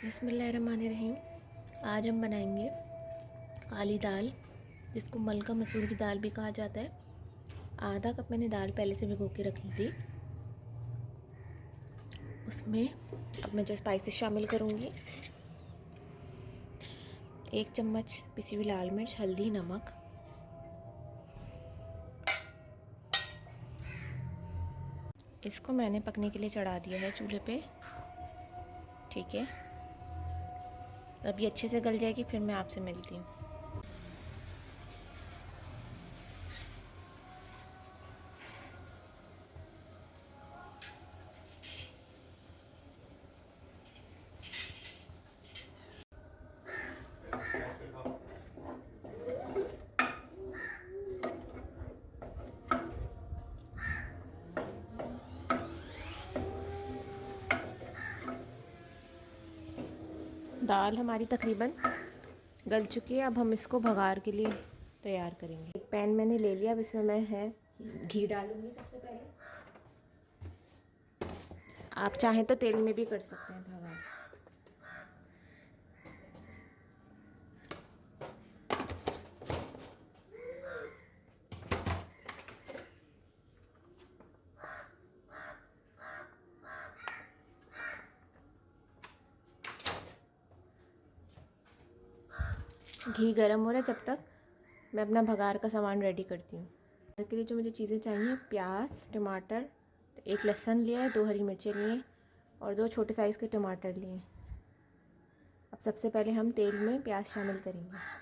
बिस्मिल्लाहिर्रहमानिर्रहीम। आज हम बनाएंगे काली दाल, जिसको मलका मसूर की दाल भी कहा जाता है। आधा कप मैंने दाल पहले से भिगो के रख ली थी। उसमें अब मैं जो स्पाइसेस शामिल करूँगी, 1 चम्मच पिसी हुई लाल मिर्च, हल्दी, नमक, इसको मैंने पकने के लिए चढ़ा दिया है चूल्हे पे। ठीक है, अब ये अच्छे से गल जाएगी, फिर मैं आपसे मिलती हूँ। दाल हमारी तकरीबन गल चुकी है। अब हम इसको भगार के लिए तैयार करेंगे। एक पैन मैंने ले लिया, अब इसमें मैं घी डालूंगी सबसे पहले। आप चाहें तो तेल में भी कर सकते हैं भगार। घी गरम हो रहा है, जब तक मैं अपना भगार का सामान रेडी करती हूँ। भगार के लिए जो मुझे चीज़ें चाहिए, प्याज, टमाटर, 1 लहसुन लिया है, 2 हरी मिर्चें लिए और 2 छोटे साइज़ के टमाटर लिए। अब सबसे पहले हम तेल में प्याज शामिल करेंगे।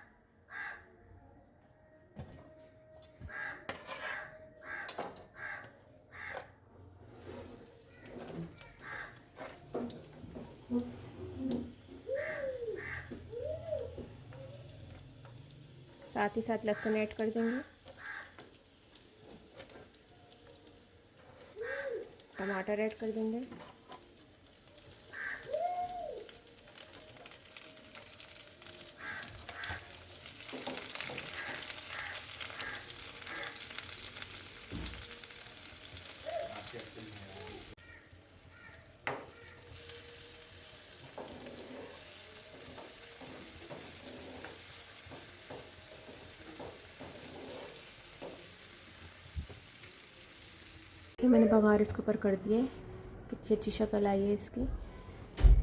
साथ ही साथ लहसुन ऐड कर देंगे, टमाटर ऐड कर देंगे, मैंने बघार इसके ऊपर कर दिए। कितनी अच्छी शक्ल आई है इसकी।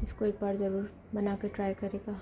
इसको एक बार ज़रूर बना के ट्राई करेगा।